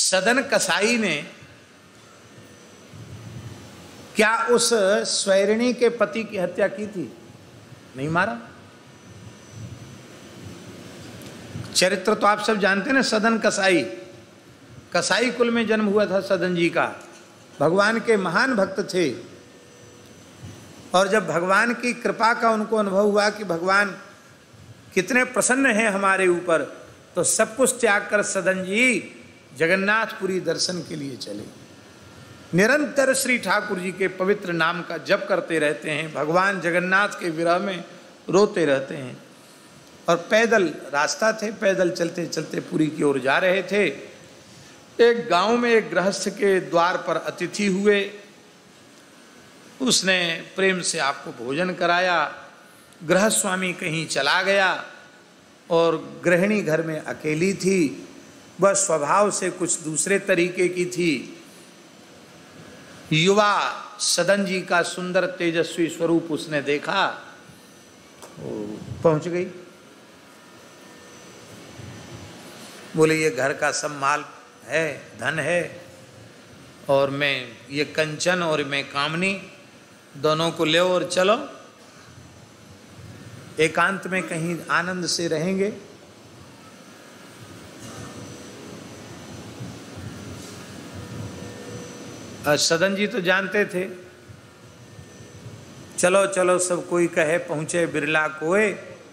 सदन कसाई ने क्या उस स्वैरिणी के पति की हत्या की थी? नहीं मारा। चरित्र तो आप सब जानते हैं ना, सदन कसाई, कसाई कुल में जन्म हुआ था सदन जी का। भगवान के महान भक्त थे, और जब भगवान की कृपा का उनको अनुभव हुआ कि भगवान कितने प्रसन्न हैं हमारे ऊपर, तो सब कुछ त्याग कर सदन जी जगन्नाथपुरी दर्शन के लिए चले। निरंतर श्री ठाकुर जी के पवित्र नाम का जप करते रहते हैं, भगवान जगन्नाथ के विरह में रोते रहते हैं। और पैदल रास्ता थे, पैदल चलते चलते पुरी की ओर जा रहे थे। एक गांव में एक गृहस्थ के द्वार पर अतिथि हुए, उसने प्रेम से आपको भोजन कराया। गृहस्थ स्वामी कहीं चला गया और गृहिणी घर में अकेली थी। वह स्वभाव से कुछ दूसरे तरीके की थी। युवा सदन जी का सुंदर तेजस्वी स्वरूप उसने देखा, पहुंच गई। बोले ये घर का सब माल है, धन है, और मैं ये कंचन और मैं कामनी दोनों को ले और चलो, एकांत में कहीं आनंद से रहेंगे। सदन जी तो जानते थे, चलो चलो सब कोई कहे पहुंचे बिरला कोए,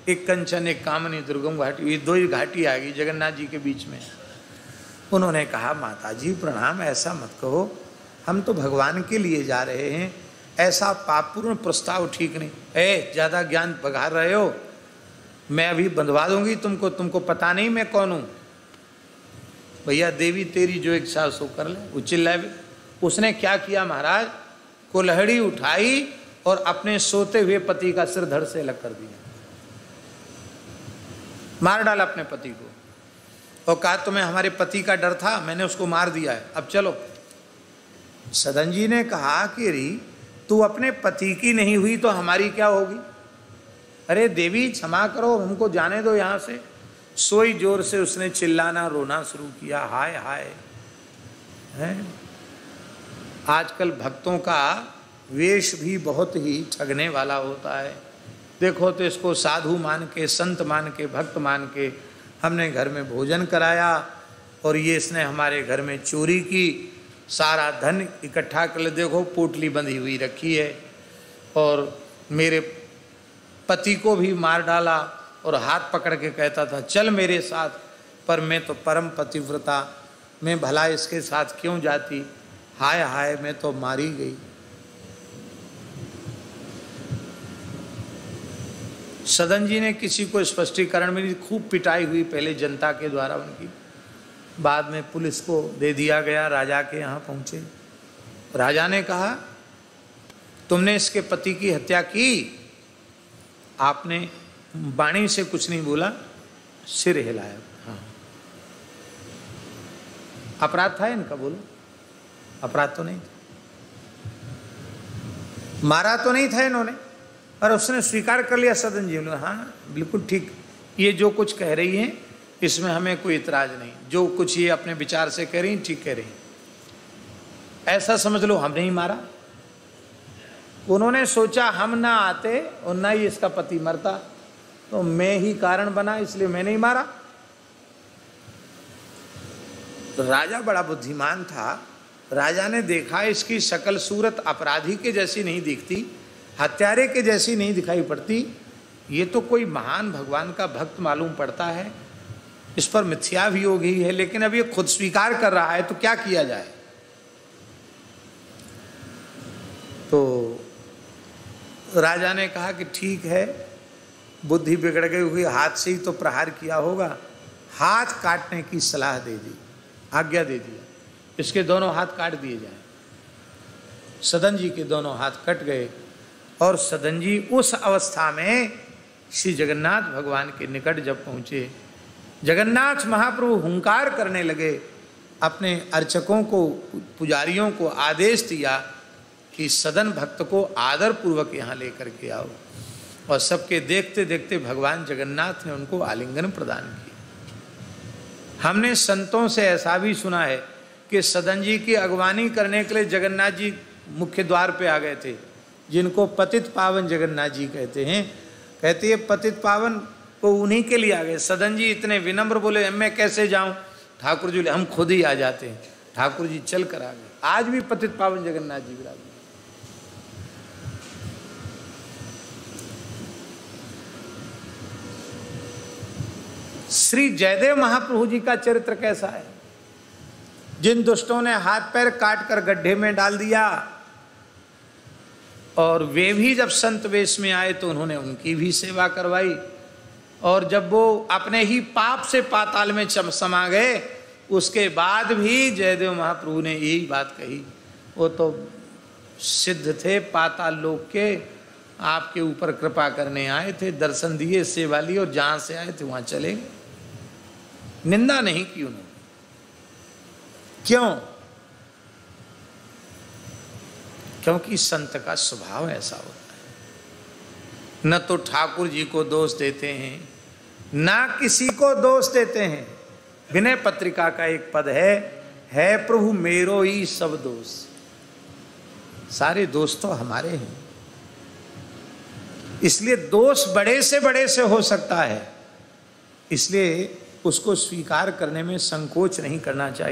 एक कंचन एक कामनी दुर्गम घाटी, ये दो ही घाटी आ गई जगन्नाथ जी के बीच में। उन्होंने कहा माता जी प्रणाम, ऐसा मत कहो, हम तो भगवान के लिए जा रहे हैं, ऐसा पापपूर्ण प्रस्ताव ठीक नहीं। ज़्यादा ज्ञान बघार रहे हो, मैं अभी बंधवा दूंगी तुमको, तुमको पता नहीं मैं कौन हूँ। भैया देवी तेरी जो इच्छा सो कर ले, वो चिल्लाए। उसने क्या किया महाराज, कुल्हड़ी उठाई और अपने सोते हुए पति का सिर धड़ से अलग कर दिया, मार डाला अपने पति को, और कहा तुम्हें हमारे पति का डर था, मैंने उसको मार दिया है, अब चलो। सदन जी ने कहा कि री तू अपने पति की नहीं हुई तो हमारी क्या होगी? अरे देवी क्षमा करो, हमको जाने दो यहाँ से। सोई जोर से उसने चिल्लाना रोना शुरू किया, हाय हाय। हैं आजकल भक्तों का वेश भी बहुत ही ठगने वाला होता है। देखो तो इसको साधु मान के, संत मान के, भक्त मान के हमने घर में भोजन कराया, और ये इसने हमारे घर में चोरी की, सारा धन इकट्ठा कर ले, देखो पोटली बंधी हुई रखी है, और मेरे पति को भी मार डाला, और हाथ पकड़ के कहता था चल मेरे साथ, पर मैं तो परम पतिव्रता, मैं भला इसके साथ क्यों जाती, हाय हाय मैं तो मारी गई। सदन जी ने किसी को स्पष्टीकरण में नहीं, खूब पिटाई हुई पहले जनता के द्वारा उनकी, बाद में पुलिस को दे दिया गया, राजा के यहाँ पहुँचे। राजा ने कहा तुमने इसके पति की हत्या की? आपने वाणी से कुछ नहीं बोला, सिर हिलाया। हाँ अपराध था इनका, बोलो अपराध तो नहीं था, मारा तो नहीं था इन्होंने, और उसने स्वीकार कर लिया सदन जी ने। हाँ बिल्कुल ठीक, ये जो कुछ कह रही हैं इसमें हमें कोई इतराज नहीं, जो कुछ ये अपने विचार से कह रही ठीक कह रही, ऐसा समझ लो हमने ही मारा। उन्होंने सोचा हम ना आते और ना ही इसका पति मरता, तो मैं ही कारण बना, इसलिए मैंने ही मारा। तो राजा बड़ा बुद्धिमान था, राजा ने देखा इसकी शक्ल सूरत अपराधी के जैसी नहीं दिखती, हत्यारे के जैसी नहीं दिखाई पड़ती, ये तो कोई महान भगवान का भक्त मालूम पड़ता है, इस पर मिथ्या भी हो गई है, लेकिन अब ये खुद स्वीकार कर रहा है तो क्या किया जाए। तो राजा ने कहा कि ठीक है, बुद्धि बिगड़ गई हुई, हाथ से ही तो प्रहार किया होगा, हाथ काटने की सलाह दे दी, आज्ञा दे दिया, इसके दोनों हाथ काट दिए जाएं। सदन जी के दोनों हाथ कट गए, और सदन जी उस अवस्था में श्री जगन्नाथ भगवान के निकट जब पहुँचे, जगन्नाथ महाप्रभु हुंकार करने लगे, अपने अर्चकों को, पुजारियों को आदेश दिया कि सदन भक्त को आदर पूर्वक यहाँ लेकर के आओ, और सबके देखते देखते भगवान जगन्नाथ ने उनको आलिंगन प्रदान किया। हमने संतों से ऐसा भी सुना है कि सदन जी की अगवानी करने के लिए जगन्नाथ जी मुख्य द्वार पे आ गए थे, जिनको पतित पावन जगन्नाथ जी कहते हैं। कहते हैं पतित पावन को उन्हीं के लिए आ गए। सदन जी इतने विनम्र बोले मैं कैसे जाऊं? ठाकुर जी हम खुद ही आ जाते हैं। ठाकुर जी चल कर आ गए। आज भी पतित पावन जगन्नाथ जी विराजमान। श्री जयदेव महाप्रभु जी का चरित्र कैसा है? जिन दुष्टों ने हाथ पैर काट कर गड्ढे में डाल दिया, और वे भी जब संत वेश में आए तो उन्होंने उनकी भी सेवा करवाई, और जब वो अपने ही पाप से पाताल में समा गए, उसके बाद भी जयदेव महाप्रभु ने यही बात कही। वो तो सिद्ध थे पाताल लोक के, आपके ऊपर कृपा करने आए थे, दर्शन दिए, सेवा ली, और जहां से आए थे वहां चले गए। निंदा नहीं की उन्होंने। क्यों? क्योंकि संत का स्वभाव ऐसा होता है। न तो ठाकुर जी को दोष देते हैं, ना किसी को दोष देते हैं। विनय पत्रिका का एक पद है प्रभु मेरो ही सब दोष। सारे दोष तो हमारे हैं। इसलिए दोष बड़े से हो सकता है, इसलिए उसको स्वीकार करने में संकोच नहीं करना चाहिए।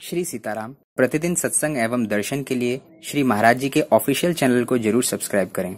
श्री सीताराम प्रतिदिन सत्संग एवं दर्शन के लिए श्री महाराज जी के ऑफिशियल चैनल को जरूर सब्सक्राइब करें।